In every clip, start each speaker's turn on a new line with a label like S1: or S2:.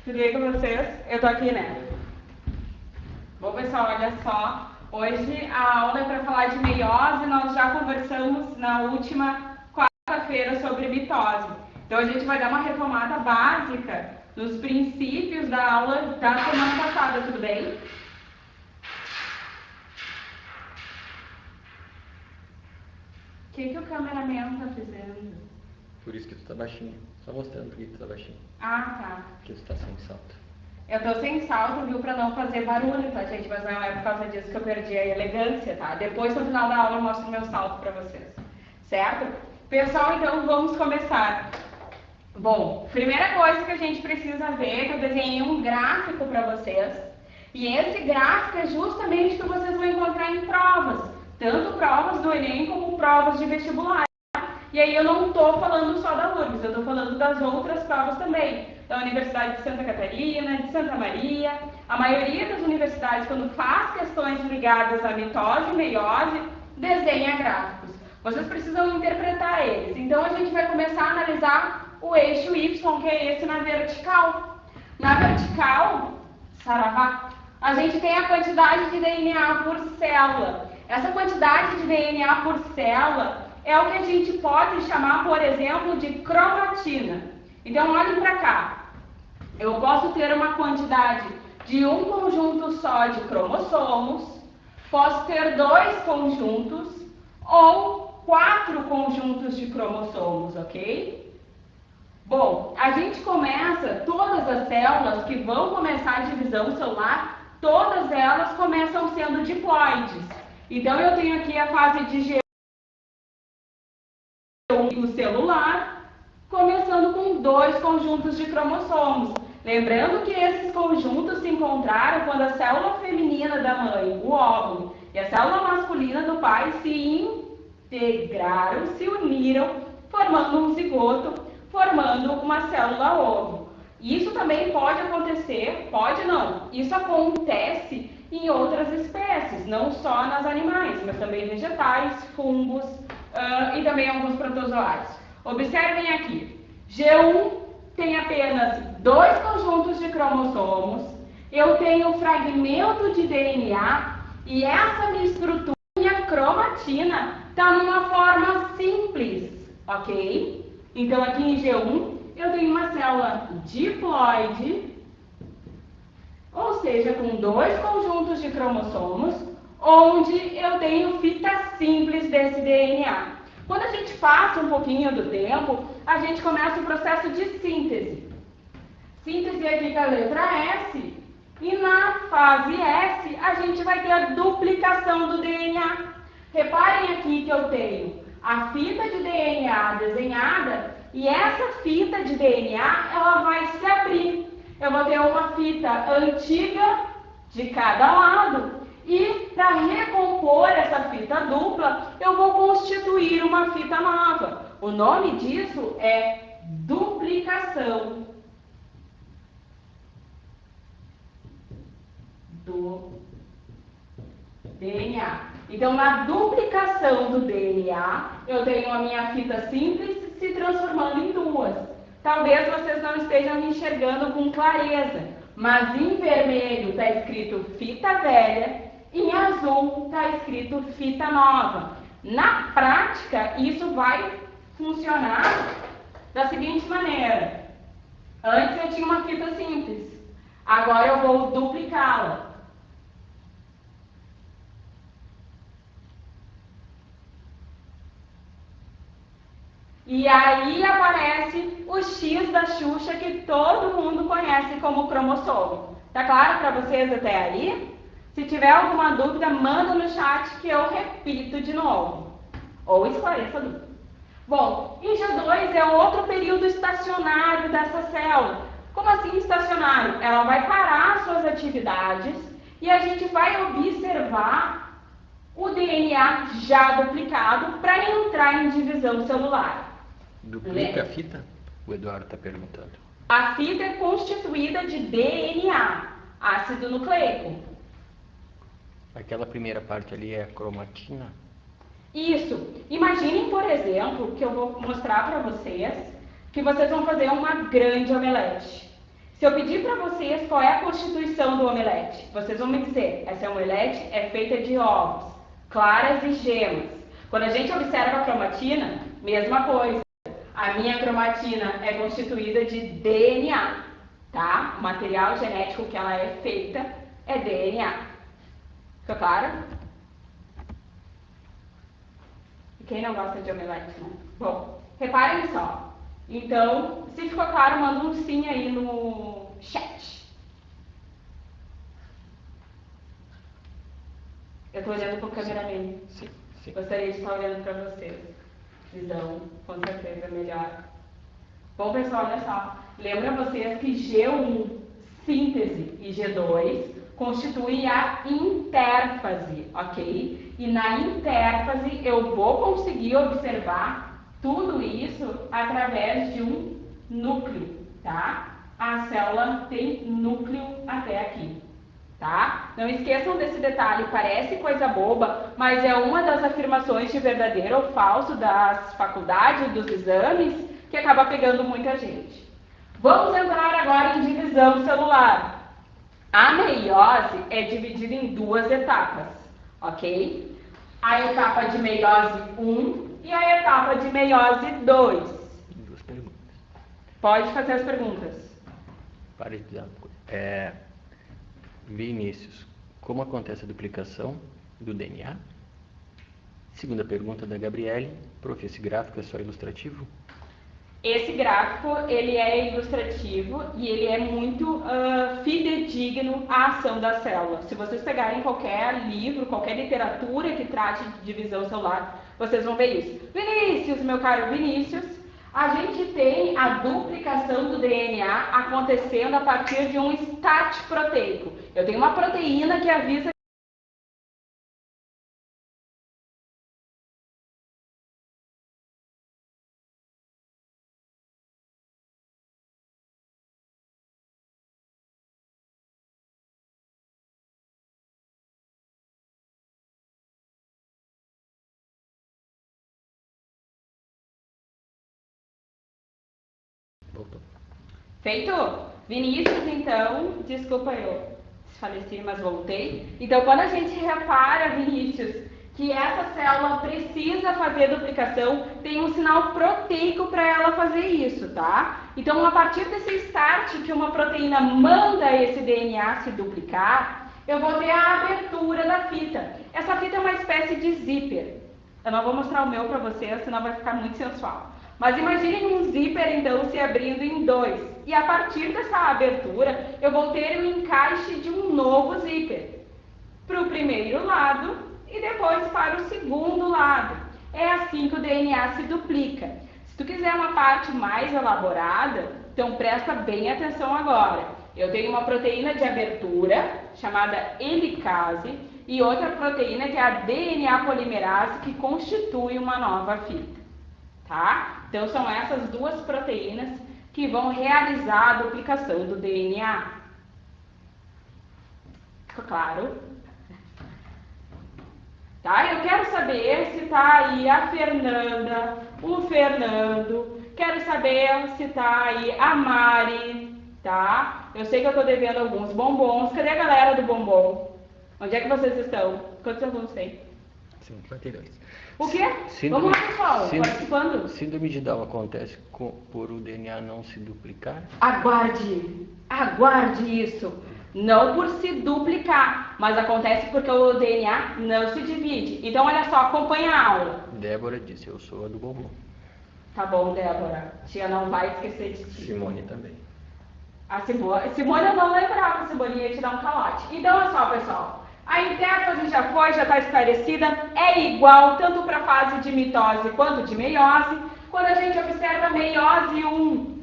S1: Tudo bem com vocês? Eu tô aqui, né? Bom, pessoal, olha só. Hoje a aula é para falar de meiose. Nós já conversamos na última quarta-feira sobre mitose. Então a gente vai dar uma retomada básica nos princípios da aula da semana passada, tudo bem? O que o cameraman tá fazendo?
S2: Por isso que tu tá baixinho. Só mostrando por que tu tá baixinho.
S1: Ah, tá.
S2: Porque tu tá sem salto.
S1: Eu tô sem salto, viu, pra não fazer barulho, tá, gente? Mas não é por causa disso que eu perdi a elegância, tá? Depois, no final da aula, eu mostro o meu salto pra vocês. Certo? Pessoal, então, vamos começar. Bom, primeira coisa que a gente precisa ver é que eu desenhei um gráfico pra vocês. E esse gráfico é justamente o que vocês vão encontrar em provas. Tanto provas do Enem como provas de vestibular. E aí eu não estou falando só da URGS, eu estou falando das outras provas também. Da Universidade de Santa Catarina, de Santa Maria. A maioria das universidades, quando faz questões ligadas à mitose e meiose, desenha gráficos. Vocês precisam interpretar eles. Então a gente vai começar a analisar o eixo Y, que é esse na vertical. Na vertical, saravá, a gente tem a quantidade de DNA por célula. Essa quantidade de DNA por célula é o que a gente pode chamar, por exemplo, de cromatina. Então, olhem para cá. Eu posso ter uma quantidade de um conjunto só de cromossomos, posso ter 2 conjuntos ou 4 conjuntos de cromossomos, ok? Bom, a gente começa, todas as células que vão começar a divisão celular, todas elas começam sendo diploides. Então, eu tenho aqui a fase de G1 celular, começando com 2 conjuntos de cromossomos. Lembrando que esses conjuntos se encontraram quando a célula feminina da mãe, o óvulo, e a célula masculina do pai se integraram, se uniram, formando um zigoto, formando uma célula óvulo. Isso também pode acontecer, pode não, isso acontece em outras espécies, não só nas animais, mas também vegetais, fungos e também alguns protozoários. Observem aqui, G1 tem apenas 2 conjuntos de cromossomos, eu tenho um fragmento de DNA e essa minha estrutura, minha cromatina, está numa forma simples, ok? Então aqui em G1 eu tenho uma célula diploide, ou seja, com 2 conjuntos de cromossomos, onde eu tenho fita simples desse DNA. Quando a gente passa um pouquinho do tempo, a gente começa o processo de síntese. Síntese aqui com a letra S, e na fase S a gente vai ter a duplicação do DNA. Reparem aqui que eu tenho a fita de DNA desenhada, e essa fita de DNA ela vai se abrir. Eu vou ter uma fita antiga de cada lado e para recompor essa fita dupla eu vou constituir uma fita nova. O nome disso é duplicação do DNA. Então, na duplicação do DNA, eu tenho a minha fita simples se transformando em 2. Talvez vocês não estejam me enxergando com clareza, mas em vermelho está escrito fita velha, em azul está escrito fita nova. Na prática, isso vai funcionar da seguinte maneira. Antes eu tinha uma fita simples, agora eu vou duplicá-la. E aí aparece o X da Xuxa que todo mundo conhece como cromossomo. Tá claro para vocês até aí? Se tiver alguma dúvida, manda no chat que eu repito de novo. Ou esclareça a dúvida. Bom, em G2 é outro período estacionário dessa célula. Como assim estacionário? Ela vai parar suas atividades e a gente vai observar o DNA já duplicado para entrar em divisão celular.
S2: Duplica a fita? O Eduardo está perguntando.
S1: A fita é constituída de DNA, ácido nucleico.
S2: Aquela primeira parte ali é a cromatina?
S1: Isso. Imaginem, por exemplo, que eu vou mostrar para vocês, que vocês vão fazer uma grande omelete. Se eu pedir para vocês qual é a constituição do omelete, vocês vão me dizer, essa omelete é feita de ovos, claras e gemas. Quando a gente observa a cromatina, mesma coisa. A minha cromatina é constituída de DNA, tá? O material genético que ela é feita é DNA. Ficou claro? E quem não gosta de omelete, né? Bom, reparem só. Então, se ficou claro, manda um sim aí no chat. Eu estou olhando para o cameraman.
S2: Sim, sim.
S1: Gostaria de estar olhando para vocês. Visão, com certeza, melhor. Bom, pessoal, olha só. Lembra vocês que G1, síntese, e G2 constituem a intérfase, ok? E na intérfase eu vou conseguir observar tudo isso através de um núcleo, tá? A célula tem núcleo até aqui, tá? Não esqueçam desse detalhe, parece coisa boba, mas é uma das afirmações de verdadeiro ou falso das faculdades, dos exames, que acaba pegando muita gente. Vamos entrar agora em divisão celular. A meiose é dividida em duas etapas, ok? A etapa de meiose 1 e a etapa de meiose 2.
S2: Duas perguntas.
S1: Pode fazer as perguntas.
S2: Para de dizer uma coisa. Vinícius, como acontece a duplicação do DNA? Segunda pergunta da Gabriele. Prof, esse gráfico é só ilustrativo?
S1: Esse gráfico, ele é ilustrativo e ele é muito fidedigno à ação da célula. Se vocês pegarem qualquer livro, qualquer literatura que trate de divisão celular, vocês vão ver isso. Vinícius, meu caro Vinícius, a gente tem a duplicação do DNA acontecendo a partir de um start proteico. Eu tenho uma proteína que avisa
S2: Voltou.
S1: feito? Vinícius, então, desculpa eu desfaleci, mas voltei. Então, quando a gente repara, Vinícius, que essa célula precisa fazer duplicação, tem um sinal proteico para ela fazer isso, tá? Então, a partir desse start que uma proteína manda esse DNA se duplicar, eu vou ter a abertura da fita. Essa fita é uma espécie de zíper. Eu não vou mostrar o meu para vocês, senão vai ficar muito sensual. Mas imaginem um zíper, então, se abrindo em dois. E a partir dessa abertura, eu vou ter o encaixe de um novo zíper. Para o primeiro lado e depois para o segundo lado. É assim que o DNA se duplica. Se tu quiser uma parte mais elaborada, então presta bem atenção agora. Eu tenho uma proteína de abertura, chamada helicase, e outra proteína que é a DNA polimerase, que constitui uma nova fita. Tá? Então, são essas duas proteínas que vão realizar a duplicação do DNA. Ficou claro? Tá? Eu quero saber se está aí a Fernanda, o Fernando, quero saber se está aí a Mari, tá? Eu sei que eu estou devendo alguns bombons. Cadê a galera do bombom? Onde é que vocês estão? Quantos alunos tem?
S2: 52.
S1: O quê? Vamos lá, pessoal, participando.
S2: Síndrome de Down acontece por o DNA não se duplicar?
S1: Aguarde isso. Não por se duplicar, mas acontece porque o DNA não se divide. Então, olha só, acompanha a aula.
S2: Débora disse, eu sou a do bombom.
S1: Tá bom, Débora. Tia não vai esquecer de ti.
S2: Simone também.
S1: A Simone eu não lembrava, a Simone ia te dar um calote. Então, olha só, pessoal. A intérfase já foi, já está esclarecida, é igual tanto para a fase de mitose quanto de meiose. Quando a gente observa a meiose 1,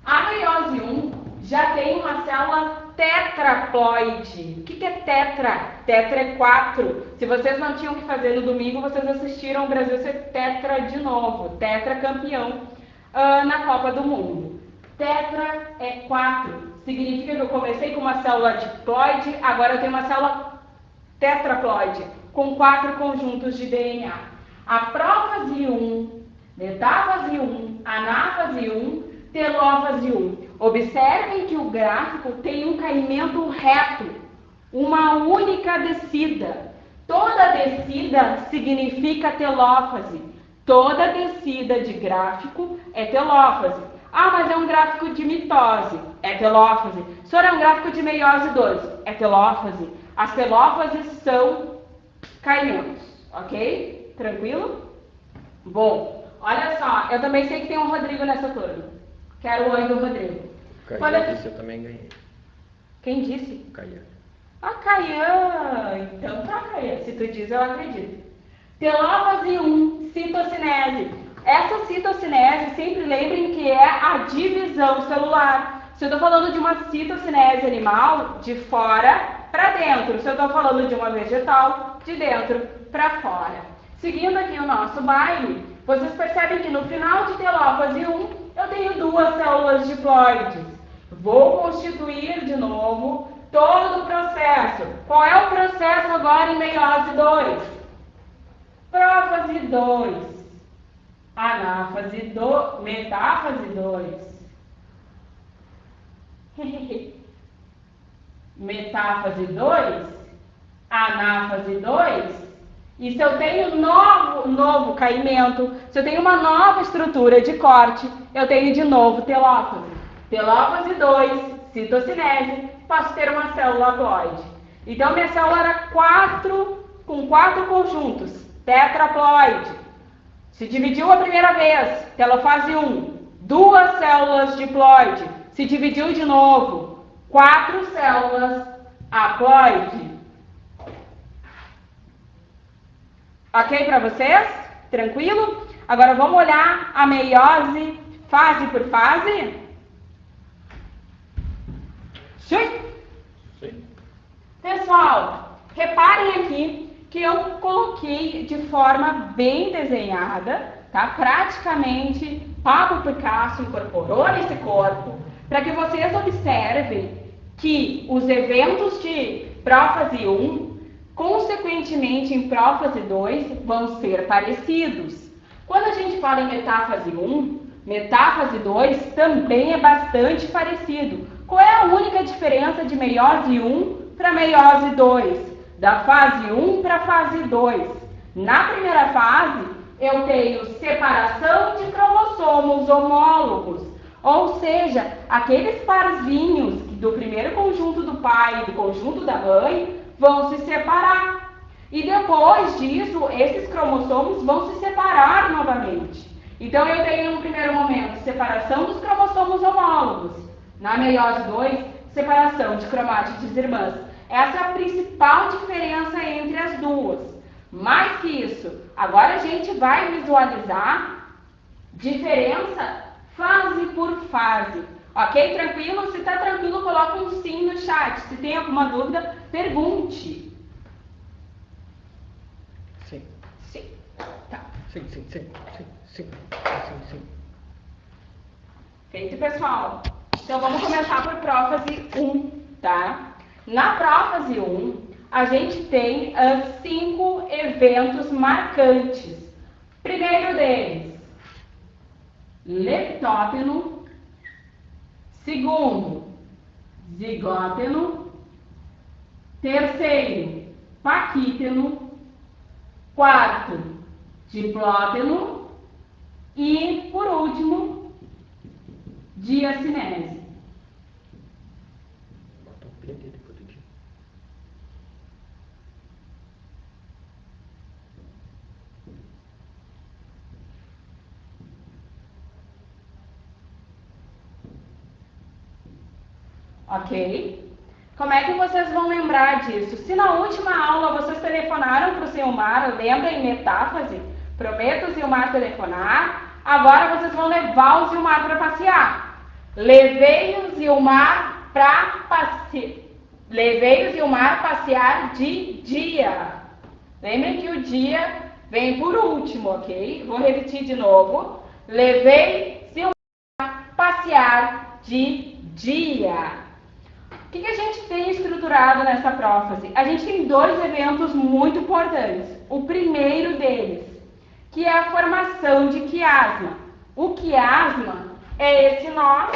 S1: a meiose 1 já tem uma célula tetraploide. O que é tetra? Tetra é 4. Se vocês não tinham o que fazer no domingo, vocês assistiram o Brasil ser tetra de novo, tetra campeão na Copa do Mundo. Tetra é 4. Significa que eu comecei com uma célula diploide, agora eu tenho uma célula tetraploide, com 4 conjuntos de DNA. A prófase 1, metáfase 1, anáfase 1, telófase 1. Observem que o gráfico tem um caimento reto, uma única descida. Toda descida significa telófase. Toda descida de gráfico é telófase. Ah, mas é um gráfico de mitose, é telófase. Senhor, é um gráfico de meiose 2, é telófase. As telófases são caimentos, ok? Tranquilo? Bom, olha só, eu também sei que tem um Rodrigo nessa turma. Quero o oi do Rodrigo.
S2: Caian disse, eu também ganhei.
S1: Quem disse?
S2: Caian.
S1: Ah, Caian. Então tá, Caian. Se tu diz, eu acredito. Telófase 1, citocinese. Essa citocinese, sempre lembrem que é a divisão celular. Se eu estou falando de uma citocinese animal, de fora para dentro. Se eu estou falando de uma vegetal, de dentro para fora. Seguindo aqui o nosso baile, vocês percebem que no final de telófase 1, eu tenho 2 células diploides. Vou constituir de novo todo o processo. Qual é o processo agora em meiose 2? Prófase 2. Anáfase 2. Metáfase 2. Metáfase 2. Anáfase 2. E se eu tenho novo caimento, se eu tenho uma nova estrutura de corte, eu tenho de novo telófase. Telófase 2, citocinese, posso ter uma célula haploide. Então, minha célula era com 4 conjuntos, tetraploide. Se dividiu a primeira vez, telofase 1, 2 células diploide. Se dividiu de novo, 4 células haploide. Ok para vocês? Tranquilo? Agora vamos olhar a meiose fase por fase? Sim?
S2: Sim.
S1: Pessoal, reparem aqui que eu coloquei de forma bem desenhada, tá? Praticamente Pablo Picasso incorporou nesse corpo, para que vocês observem que os eventos de prófase 1, consequentemente em prófase 2, vão ser parecidos. Quando a gente fala em metáfase 1, metáfase 2 também é bastante parecido. Qual é a única diferença de meiose 1 para meiose 2? Da fase 1 para a fase 2. Na primeira fase, eu tenho separação de cromossomos homólogos, ou seja, aqueles parzinhos do primeiro conjunto do pai e do conjunto da mãe vão se separar. E depois disso, esses cromossomos vão se separar novamente. Então, eu tenho no primeiro momento separação dos cromossomos homólogos. Na meiose 2, separação de cromátides irmãs. Essa é a principal diferença entre as duas. Mais que isso, agora a gente vai visualizar diferença fase por fase. Ok? Tranquilo? Se está tranquilo, coloca um sim no chat. Se tem alguma dúvida, pergunte.
S2: Sim.
S1: Sim. Tá.
S2: Sim.
S1: Feito, pessoal? Então, vamos começar por prófase 1, tá? Na prófase 1, a gente tem 5 eventos marcantes. Primeiro deles, leptóteno. Segundo, zigóteno. Terceiro, paquíteno. Quarto, diplóteno. E, por último, diacinese. Ok? Como é que vocês vão lembrar disso? Se na última aula vocês telefonaram para o Silmar, lembra em metáfase? Prometo o Silmar telefonar. Agora vocês vão levar o Silmar para passear. Levei o Silmar passear de dia. Lembrem que o dia vem por último, ok? Vou repetir de novo. Levei Silmar passear de dia. O que a gente tem estruturado nessa prófase? A gente tem 2 eventos muito importantes. O primeiro deles, que é a formação de quiasma. O quiasma é esse nó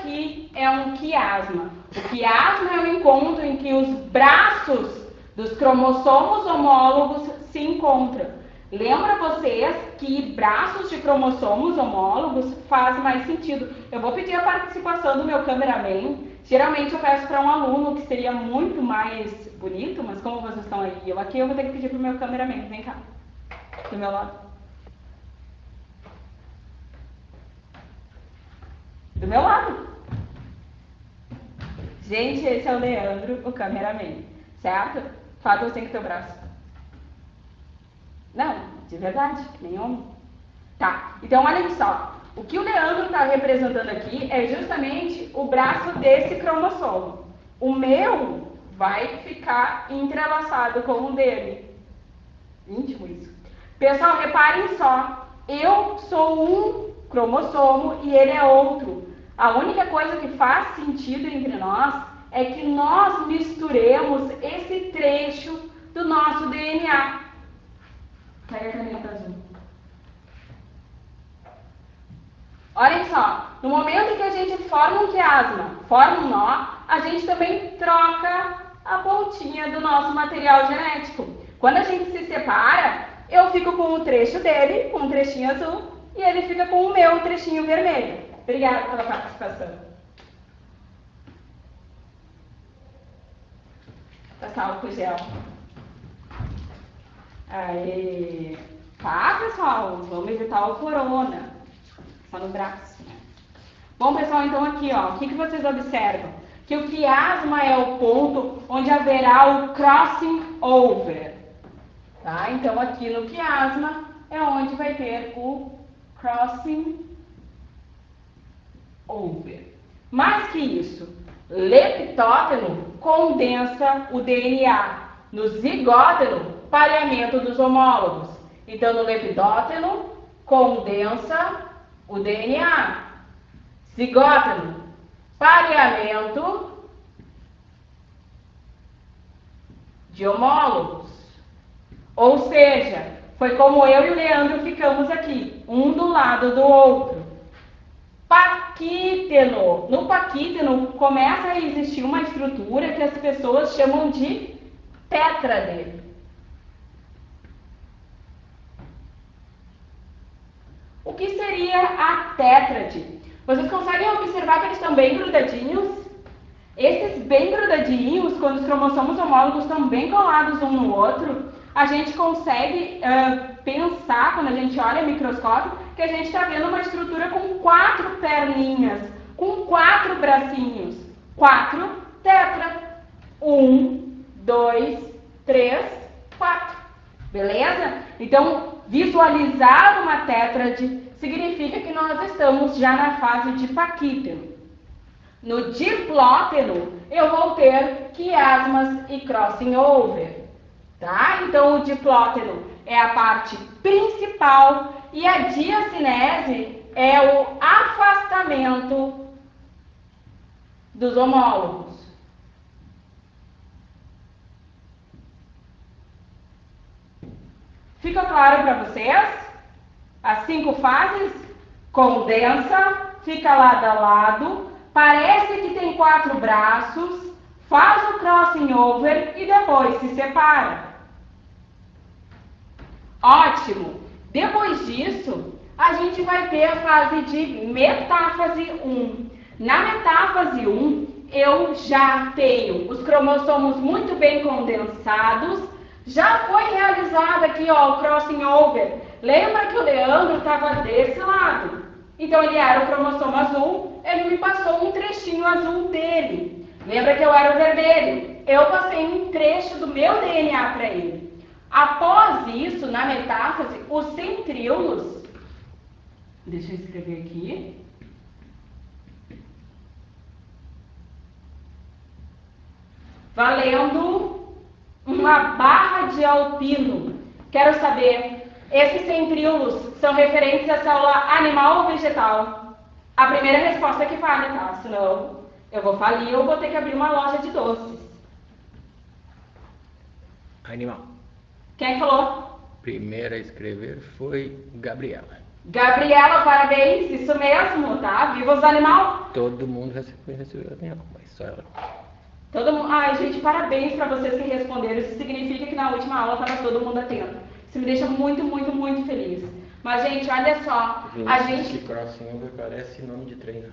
S1: aqui é um quiasma. O quiasma é o encontro em que os braços dos cromossomos homólogos se encontram. Lembra vocês que braços de cromossomos homólogos faz mais sentido. Eu vou pedir a participação do meu cameraman. Geralmente eu peço para um aluno que seria muito mais bonito, mas como vocês estão aí, eu aqui, eu vou ter que pedir para o meu cameraman. Vem cá, do meu lado. Do meu lado. Gente, esse é o Leandro, o cameraman, certo? Fala assim com o teu braço. Não, de verdade, nem homem. Tá, então olha só. O que o Leandro está representando aqui é justamente o braço desse cromossomo. O meu vai ficar entrelaçado com o dele. Íntimo isso. Pessoal, reparem só. Eu sou um cromossomo e ele é outro. A única coisa que faz sentido entre nós é que nós misturemos esse trecho do nosso DNA. Pega a caneta azul. Olhem só, no momento que a gente forma um quiasma, forma um nó, a gente também troca a pontinha do nosso material genético. Quando a gente se separa, eu fico com o trecho dele, com um trechinho azul, e ele fica com o meu trechinho vermelho. Obrigada pela participação. Passar álcool gel. Aí, tá, pessoal? Vamos evitar o corona. Só no braço, né? Bom, pessoal, então aqui, ó, o que vocês observam? Que o quiasma é o ponto onde haverá o crossing over. Tá? Então, aqui no quiasma é onde vai ter o crossing over. Mais que isso, leptóteno condensa o DNA. No zigóteno, pareamento dos homólogos. Então, no lepidóteno, condensa o DNA. Zigóteno, pareamento de homólogos. Ou seja, foi como eu e o Leandro ficamos aqui, um do lado do outro. Paquíteno. No paquíteno começa a existir uma estrutura que as pessoas chamam de tétrade. O que seria a tétrade? Vocês conseguem observar que eles estão bem grudadinhos? Esses bem grudadinhos, quando os cromossomos homólogos estão bem colados um no outro, a gente consegue pensar, quando a gente olha o microscópio, que a gente está vendo uma estrutura com 4 perninhas, com 4 bracinhos. 4 tetra. 1, 2, 3, 4. Beleza? Então, visualizar uma tétrade significa que nós estamos já na fase de paquíteno. No diplóteno, eu vou ter quiasmas e crossing over. Tá? Então, o diplóteno é a parte principal e a diacinese é o afastamento dos homólogos. Fica claro para vocês? As 5 fases? Condensa, fica lado a lado, parece que tem 4 braços, faz o crossing over e depois se separa. Ótimo! Depois disso, a gente vai ter a fase de metáfase 1. Na metáfase 1, eu já tenho os cromossomos muito bem condensados. Já foi realizado aqui, ó, o crossing over. Lembra que o Leandro estava desse lado? Então, ele era o cromossomo azul, ele me passou um trechinho azul dele. Lembra que eu era o vermelho? Eu passei um trecho do meu DNA para ele. Após isso, na metáfase, os centríolos, deixa eu escrever aqui. Valendo uma barra de alpino. Quero saber, esses centríolos são referentes à célula animal ou vegetal? A primeira resposta é que vale, tá? Senão eu vou falir ou vou ter que abrir uma loja de doces.
S2: Animal.
S1: Quem falou?
S2: Primeira a escrever foi Gabriela.
S1: Gabriela, parabéns, isso mesmo, tá? Viva os animais!
S2: Todo mundo recebeu animal, mas só ela.
S1: Todo mundo... Ai, gente, parabéns para vocês que responderam. Isso significa que na última aula estava todo mundo atento. Isso me deixa muito, muito, muito feliz. Mas, gente, olha só. A gente...
S2: Crossover parece nome de treino.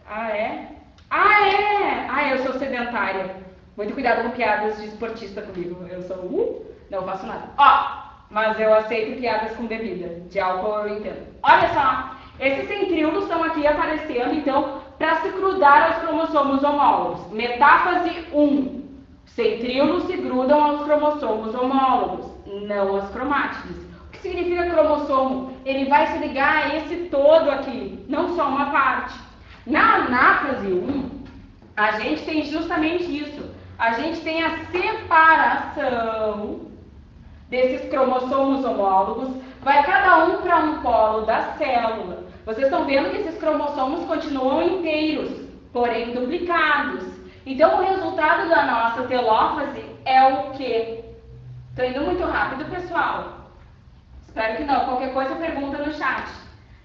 S1: Ah, é? Ah, é? Ah, eu sou sedentária. Muito cuidado com piadas de esportista comigo. Eu sou... não faço nada. Ó, mas eu aceito piadas com bebida. De álcool eu entendo. Olha só. Esses centríolos estão aqui aparecendo, então, para se grudar aos cromossomos homólogos. Metáfase 1. Centríolos se grudam aos cromossomos homólogos, não às cromátides. O que significa cromossomo? Ele vai se ligar a esse todo aqui, não só uma parte. Na anáfase 1, a gente tem justamente isso. A gente tem a separação desses cromossomos homólogos, vai cada um para um polo da célula. Vocês estão vendo que esses cromossomos continuam inteiros, porém duplicados. Então, o resultado da nossa telófase é o quê? Estou indo muito rápido, pessoal? Espero que não. Qualquer coisa, pergunta no chat.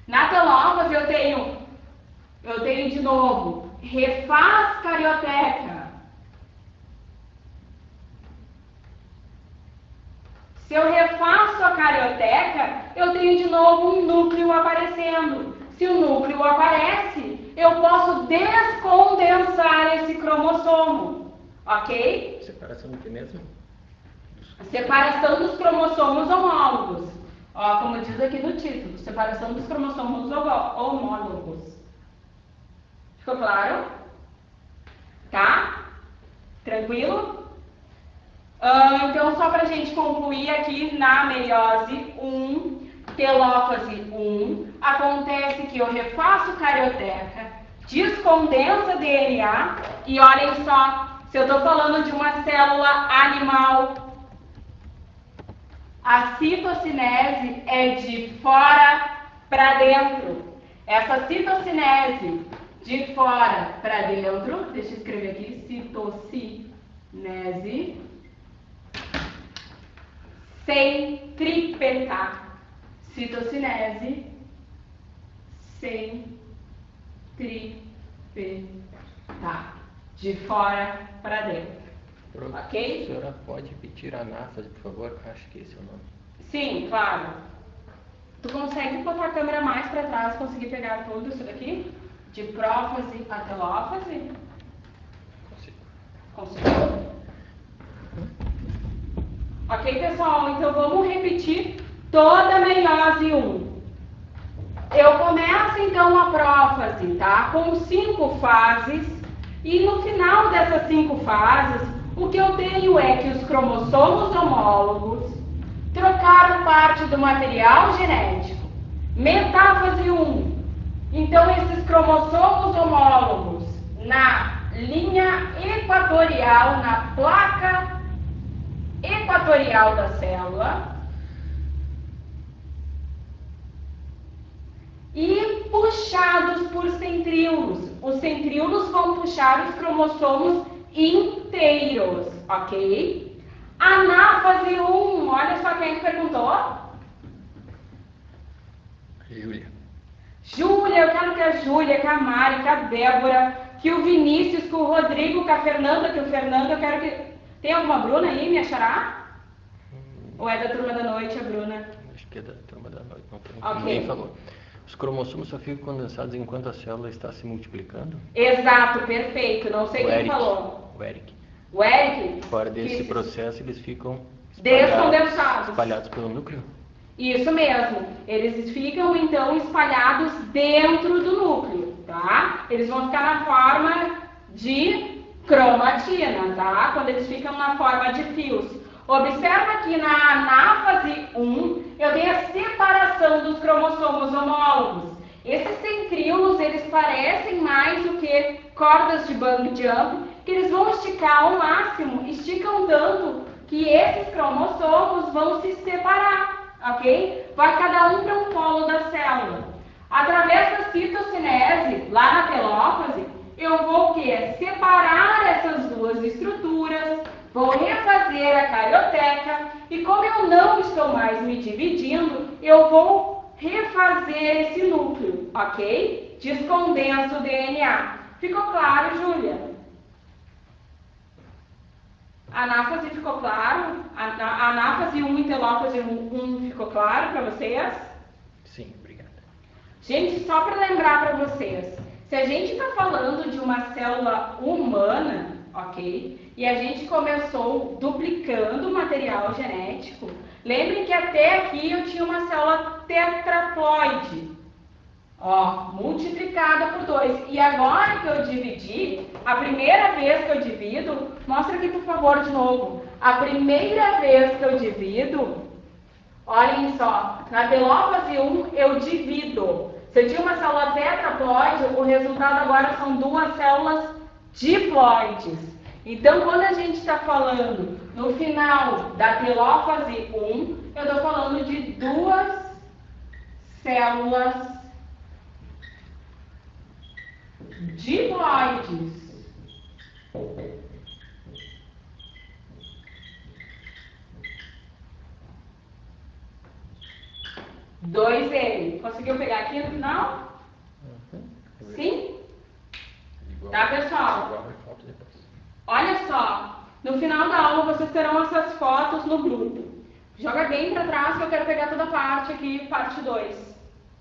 S1: Na telófase, eu tenho de novo, refaz carioteca. Se eu refaço a carioteca, eu tenho de novo um núcleo aparecendo. Se o núcleo aparece, eu posso descondensar esse cromossomo. Ok?
S2: Separação do que mesmo?
S1: Separação dos cromossomos homólogos. Ó, como diz aqui no título, separação dos cromossomos homólogos. Ficou claro? Tá? Tranquilo? Então, só para a gente concluir aqui, na meiose 1, telófase 1, acontece que eu refaço carioteca, descondensa DNA, e olhem só, se eu estou falando de uma célula animal, a citocinese é de fora para dentro. Essa citocinese de fora para dentro, deixa eu escrever aqui, citocinese centrípeta. Citocinese centrípeta. De fora para dentro. Ok?
S2: A senhora pode repetir a anáfase, por favor? Acho que esse é o nome.
S1: Sim, claro. Tu consegue botar a câmera mais para trás, conseguir pegar tudo isso daqui? De prófase a telófase?
S2: Consigo.
S1: Conseguiu? Ok, pessoal? Então vamos repetir toda a meiose 1. Eu começo então a prófase, tá? Com 5 fases. E no final dessas 5 fases, o que eu tenho é que os cromossomos homólogos trocaram parte do material genético. Metáfase 1. Então, esses cromossomos homólogos na linha equatorial, na placa equatorial da célula, e puxados por centríolos. Os centríolos vão puxar os cromossomos inteiros, ok? Anáfase 1, olha só quem perguntou.
S2: Júlia.
S1: Júlia, eu quero que a Júlia, que a Mari, que a Débora, que o Vinícius, que o Rodrigo, que a Fernanda, que o Fernando, eu quero que... Tem alguma Bruna aí, me achará? Ou é da turma da noite, a Bruna?
S2: Acho que é da turma da noite, não tem.
S1: Ok.
S2: Ninguém falou. Os cromossomos só ficam condensados enquanto a célula está se multiplicando?
S1: Exato, perfeito. Não sei
S2: O
S1: quem
S2: Eric.
S1: falou.
S2: O Eric.
S1: O Eric?
S2: Fora desse processo, eles ficam
S1: descondensados.
S2: espalhados pelo núcleo?
S1: Isso mesmo. Eles ficam, então, espalhados dentro do núcleo, tá? Eles vão ficar na forma de cromatina, tá? Quando eles ficam na forma de fios. Observa que na anáfase 1, eu tenho a separação dos cromossomos homólogos. Esses centríolos, eles parecem mais do que cordas de bungee jump, que eles vão esticar ao máximo, esticam tanto que esses cromossomos vão se separar, ok? Vai cada um para um polo da célula. Através da citocinese, lá na telófase, eu vou o quê? Separar essas duas estruturas, vou refazer a carioteca e como eu não estou mais me dividindo, eu vou refazer esse núcleo, ok? Descondenso o DNA. Ficou claro, Júlia? Anáfase ficou claro? Anáfase 1 e telófase 1 ficou claro para vocês?
S2: Sim, obrigada.
S1: Gente, só para lembrar para vocês, se a gente está falando de uma célula humana, ok? E a gente começou duplicando o material genético, lembrem que até aqui eu tinha uma célula tetraploide, ó, multiplicada por 2. E agora que eu dividi, a primeira vez que eu divido, mostra aqui por favor de novo. A primeira vez que eu divido, olhem só, na telófase 1 eu divido. Se eu tinha uma célula tetraploide, o resultado agora são 2 células diploides. Então, quando a gente está falando no final da telófase 1, eu estou falando de 2 células diploides. Dois N. Conseguiu pegar aqui no final? Sim? Tá, pessoal? Olha só. No final da aula, vocês terão essas fotos no grupo. Joga bem para trás que eu quero pegar toda a parte aqui, parte 2.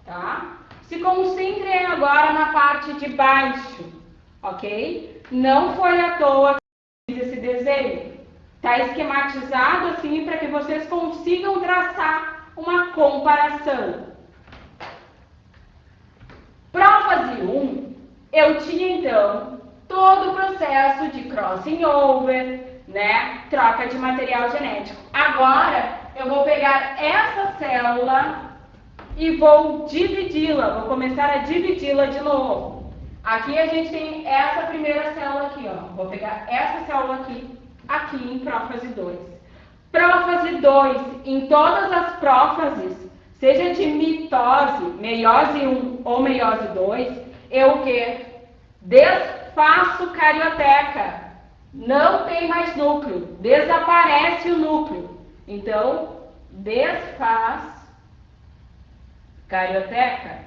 S1: Tá? Se concentrem agora na parte de baixo, ok? Não foi à toa que eu fiz esse desenho. Está esquematizado assim para que vocês consigam traçar uma comparação. Prófase 1, eu tinha então todo o processo de crossing over, né? Troca de material genético. Agora eu vou pegar essa célula e vou dividi-la, vou começar a dividi-la de novo. Aqui a gente tem essa primeira célula aqui, ó. Vou pegar essa célula aqui em prófase 2. Prófase 2, em todas as prófases, seja de mitose, meiose 1 ou meiose 2, eu o quê? Desfaço carioteca. Não tem mais núcleo, desaparece o núcleo. Então, desfaz carioteca.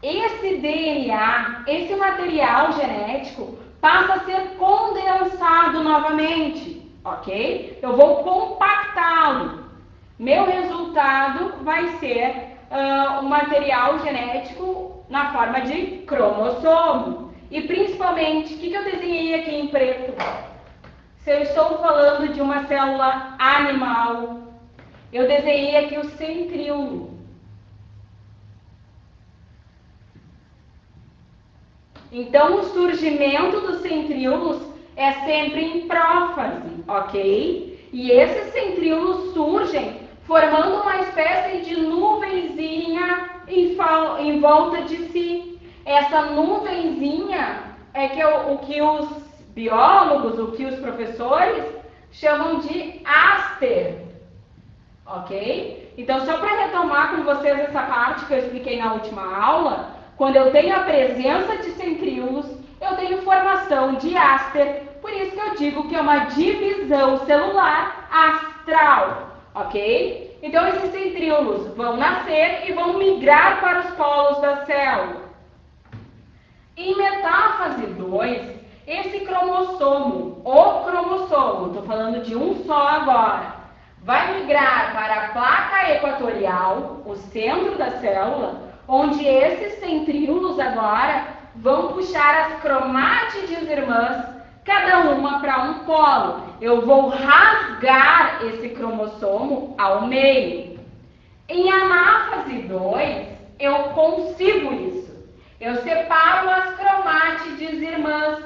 S1: Esse DNA, esse material genético, passa a ser condensado novamente, ok? Eu vou compactá-lo. Meu resultado vai ser um material genético na forma de cromossomo. E principalmente, o que eu desenhei aqui em preto? Se eu estou falando de uma célula animal, eu desenhei aqui o centríolo. Então, o surgimento dos centríolos é sempre em prófase, ok? E esses centríolos surgem formando uma espécie de nuvenzinha em volta de si. Essa nuvenzinha é o que os biólogos, o que os professores chamam de áster, ok? Então, só para retomar com vocês essa parte que eu expliquei na última aula, quando eu tenho a presença de centríolos, eu tenho formação de áster, por isso que eu digo que é uma divisão celular astral, ok? Então, esses centríolos vão nascer e vão migrar para os polos da célula. Em metáfase 2, esse cromossomo, estou falando de um só agora, vai migrar para a placa equatorial, o centro da célula, onde esses centríolos agora vão puxar as cromátides irmãs, cada uma para um polo. Eu vou rasgar esse cromossomo ao meio. Em anáfase 2, eu consigo isso. Eu separo as cromátides irmãs,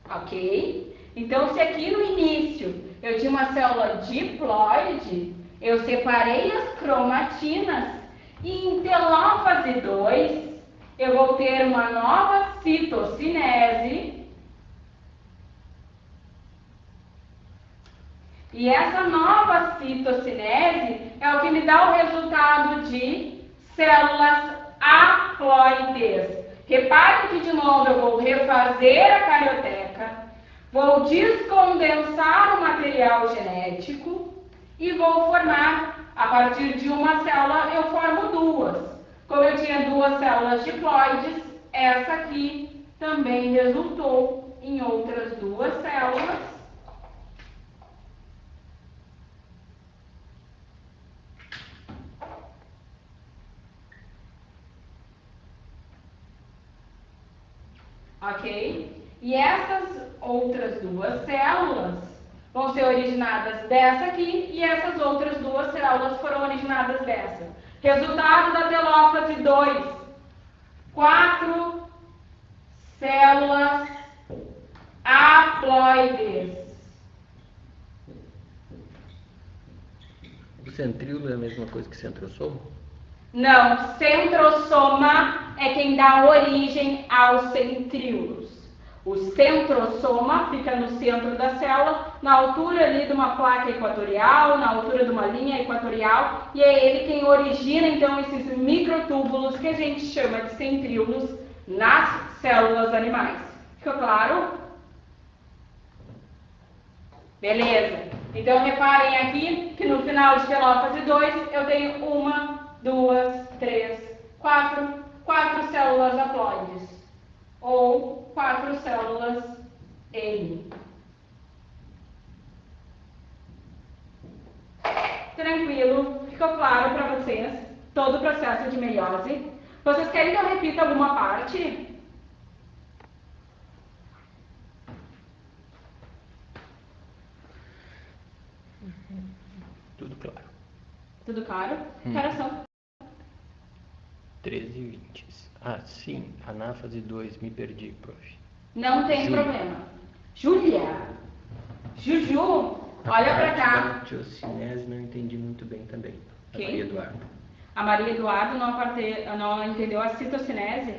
S1: ok? Então, se aqui no início eu tinha uma célula diploide, eu separei as cromatinas e em telófase 2 eu vou ter uma nova citocinese. E essa nova citocinese é o que me dá o resultado de células haploides. Reparem que de novo eu vou refazer a carioteca, vou descondensar o material genético e vou formar, a partir de uma célula, eu formo duas. Como eu tinha duas células diploides, essa aqui também resultou em outras duas células. Ok? E essas outras duas células vão ser originadas dessa aqui e essas outras duas células foram originadas dessa. Resultado da telófase 2, 4 células haploides.
S2: O centríolo é a mesma coisa que centrosoma?
S1: Não, centrosoma é quem dá origem aos centríolos. O centrosoma fica no centro da célula, na altura ali de uma placa equatorial, na altura de uma linha equatorial, e é ele quem origina então esses microtúbulos que a gente chama de centríolos nas células animais. Ficou claro? Beleza. Então reparem aqui que no final de telófase 2 eu tenho 1, 2, 3, 4 células haploides, ou 4 células N. Tranquilo? Ficou claro para vocês todo o processo de meiose? Vocês querem que eu repita alguma parte?
S2: Tudo claro.
S1: Tudo claro? Que horas são?
S2: 13h20. Ah, sim, anáfase 2, me perdi, prof.
S1: Não tem
S2: Júlia.
S1: problema. Júlia! Juju, olha pra cá.
S2: A antiocinese não entendi muito bem também. A
S1: Quem?
S2: Maria Eduarda.
S1: A Maria Eduarda não entendeu a citocinese?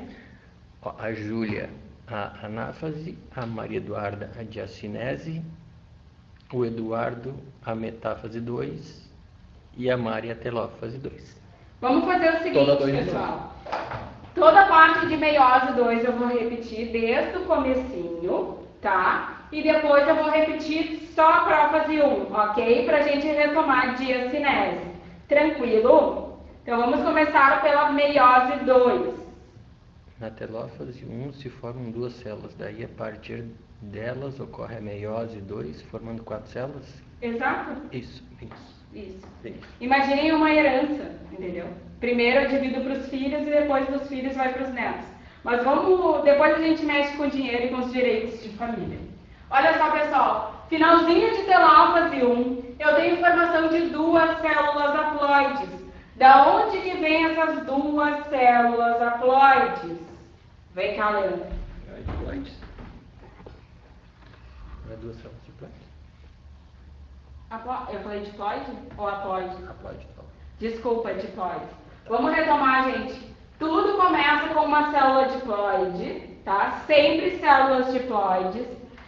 S2: Ó, a Júlia, a anáfase, a Maria Eduarda, a diacinese, o Eduardo, a metáfase 2 e a Maria, a telófase 2.
S1: Vamos fazer o seguinte,
S2: Toda 2
S1: pessoal. Toda a parte de meiose 2 eu vou repetir desde o comecinho, tá? E depois eu vou repetir só a prófase 1, ok? Pra gente retomar diacinese. Tranquilo? Então vamos começar pela meiose 2.
S2: Na telófase 1 se formam 2 células, daí a partir delas ocorre a meiose 2, formando 4 células?
S1: Exato?
S2: Isso.
S1: Isso.
S2: Sim.
S1: Imaginem uma herança, entendeu? Primeiro eu divido para os filhos e depois dos filhos vai para os netos. Mas depois a gente mexe com o dinheiro e com os direitos de família. Olha só, pessoal, finalzinho de telófase 1, eu tenho formação de 2 células haploides. Da onde que vem essas 2 células haploides? Vem cá, Leandro.
S2: Diploides. Não é 2 células diploides?
S1: Eu falei diploide ou haploide?
S2: Haploide.
S1: Desculpa, diploide. Vamos retomar, gente. Tudo começa com uma célula diploide, tá? Sempre células diploides.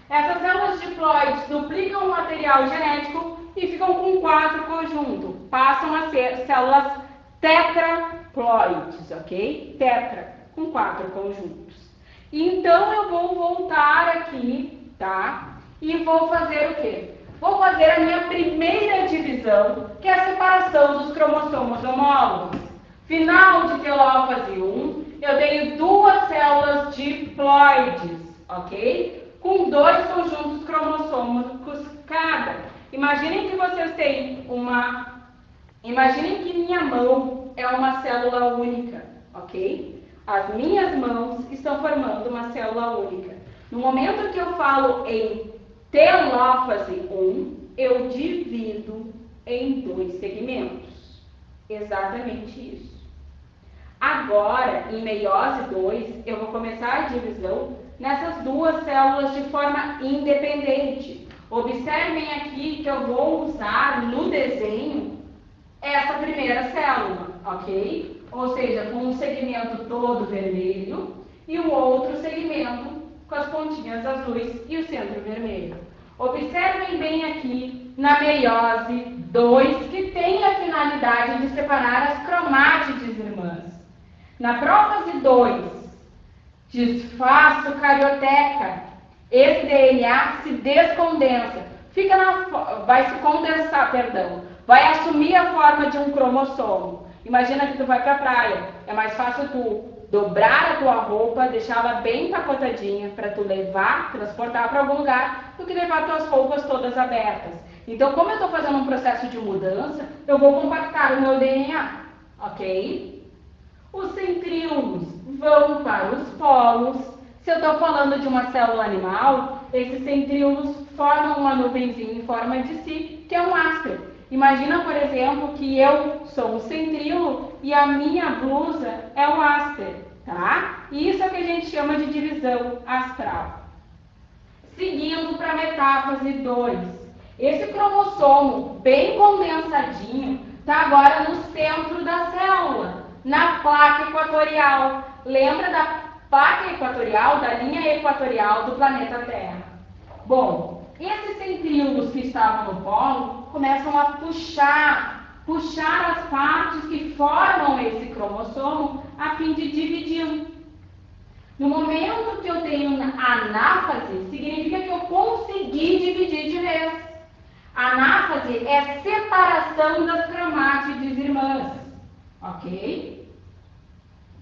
S1: Essas células diploides duplicam o material genético e ficam com 4 conjuntos. Passam a ser células tetraploides, ok? Tetra, com 4 conjuntos. Então eu vou voltar aqui, tá? E vou fazer o quê? Vou fazer a minha primeira divisão, que é a separação dos cromossomos homólogos. Final de telófase 1, eu tenho 2 células diploides, ok? Com 2 conjuntos cromossômicos cada. Imaginem que vocês têm Imaginem que minha mão é uma célula única, ok? As minhas mãos estão formando uma célula única. No momento que eu falo em telófase 1, eu divido em 2 segmentos. Exatamente isso. Agora, em meiose 2, eu vou começar a divisão nessas 2 células de forma independente. Observem aqui que eu vou usar no desenho essa primeira célula, ok? Ou seja, com um segmento todo vermelho e o outro segmento com as pontinhas azuis e o centro vermelho. Observem bem aqui na meiose 2, que tem a finalidade de separar as cromátides irmãs. Na prófase 2, desfaço carioteca. Esse DNA se descondensa, vai se condensar, vai assumir a forma de um cromossomo. Imagina que tu vai para a praia, é mais fácil tu dobrar a tua roupa, deixá-la bem empacotadinha para tu levar, transportar para algum lugar, do que levar tuas roupas todas abertas. Então, como eu estou fazendo um processo de mudança, eu vou compactar o meu DNA, ok? Os centríolos vão para os polos. Se eu estou falando de uma célula animal, esses centríolos formam uma nuvenzinha em forma de si, que é um áspero. Imagina, por exemplo, que eu sou um centríolo e a minha blusa é um áspero, tá? Isso é o que a gente chama de divisão astral. Seguindo para a metáfase 2. Esse cromossomo bem condensadinho está agora no centro da célula, na placa equatorial. Lembra da placa equatorial, da linha equatorial do planeta Terra? Bom, esses centríolos que estavam no polo começam a puxar as partes que formam esse cromossomo a fim de dividi-lo. No momento que eu tenho anáfase, significa que eu consegui dividir de vez. Anáfase é separação das cromátides irmãs, ok?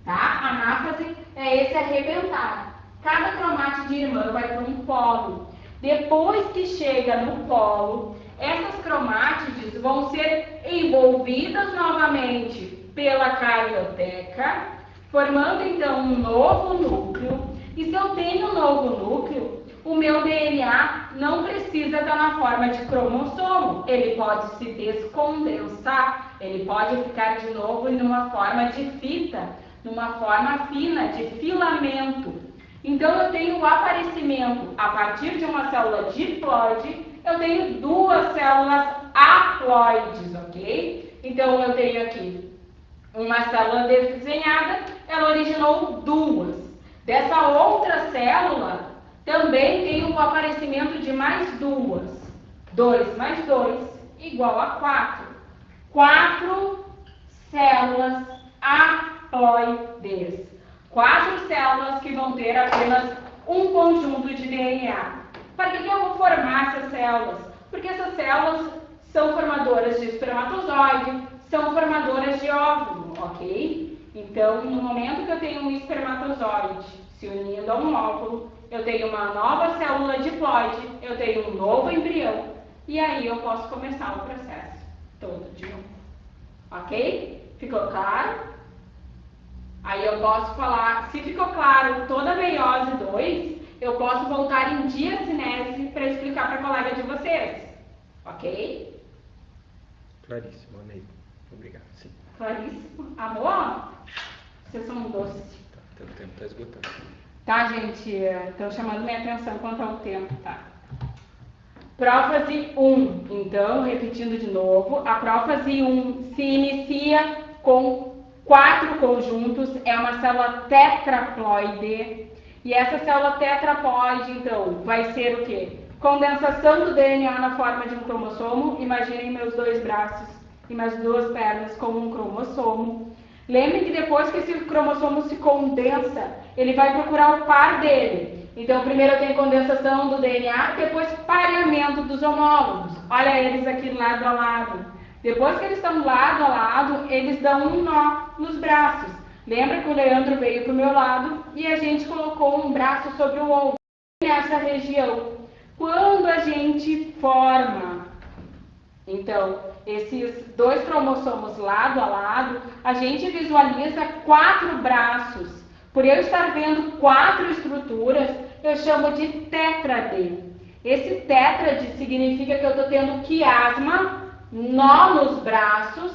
S1: Tá? Anáfase é esse arrebentar. Cada cromátide irmã vai para um polo. Depois que chega no polo, essas cromátides vão ser envolvidas novamente pela carioteca, formando então um novo núcleo. E se eu tenho um novo núcleo, o meu DNA não precisa estar na forma de cromossomo. Ele pode se descondensar, ele pode ficar de novo em uma forma de fita, numa forma fina, de filamento. Então, eu tenho o aparecimento, a partir de uma célula diploide, eu tenho duas células haploides, ok? Então, eu tenho aqui uma célula desenhada, ela originou duas. Dessa outra célula, também tem o aparecimento de mais duas. 2 mais 2 igual a 4. 4 células haploides. 4 células que vão ter apenas um conjunto de DNA. Para que eu vou formar essas células? Porque essas células são formadoras de espermatozoide, são formadoras de óvulo, ok? Então, no momento que eu tenho um espermatozoide se unindo a um óvulo, eu tenho uma nova célula diploide, eu tenho um novo embrião, e aí eu posso começar o processo todo de novo. Ok? Ficou claro? Aí eu posso falar, se ficou claro toda a meiose 2, eu posso voltar em diacinese para explicar para a colega de vocês. Ok?
S2: Claríssimo, amei. Obrigado. Sim.
S1: Claríssimo. Amor? Vocês são doces.
S2: Tá, o tempo está esgotando.
S1: Tá, gente? Estão chamando minha atenção quanto ao tempo, tá? Prófase 1. Então, repetindo de novo, a prófase 1 se inicia com 4 conjuntos, é uma célula tetraploide. E essa célula tetraploide, então, vai ser o quê? Condensação do DNA na forma de um cromossomo. Imaginem meus 2 braços e minhas 2 pernas como um cromossomo. Lembrem que depois que esse cromossomo se condensa, ele vai procurar o par dele. Então, primeiro eu tenho condensação do DNA, depois pareamento dos homólogos. Olha eles aqui lado a lado. Depois que eles estão lado a lado, eles dão um nó nos braços. Lembra que o Leandro veio para o meu lado e a gente colocou um braço sobre o outro nessa região. Quando a gente forma, então, esses 2 cromossomos lado a lado, a gente visualiza 4 braços. Por eu estar vendo 4 estruturas, eu chamo de tétrade. Esse tétrade significa que eu estou tendo quiasma, nó nos braços,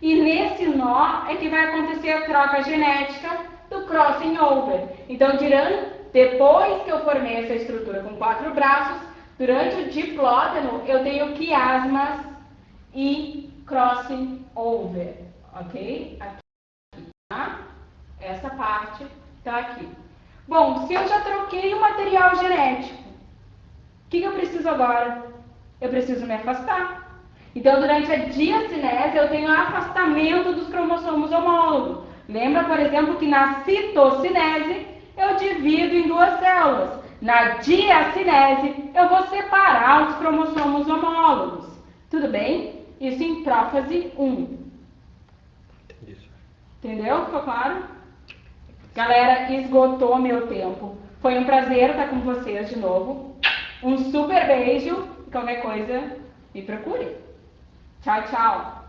S1: e nesse nó é que vai acontecer a troca genética do crossing over. Então, depois que eu formei essa estrutura com 4 braços, durante o diplóteno eu tenho quiasmas e crossing over, ok? Aqui, tá? Essa parte está aqui. Bom, se eu já troquei o material genético, o que eu preciso agora? Eu preciso me afastar. Então, durante a diacinese, eu tenho afastamento dos cromossomos homólogos. Lembra, por exemplo, que na citocinese, eu divido em 2 células. Na diacinese, eu vou separar os cromossomos homólogos. Tudo bem? isso em prófase 1.
S2: Entendi, senhor.
S1: Entendeu? Ficou claro? Galera, esgotou meu tempo. Foi um prazer estar com vocês de novo. Um super beijo. Qualquer coisa, me procure. Tchau, tchau.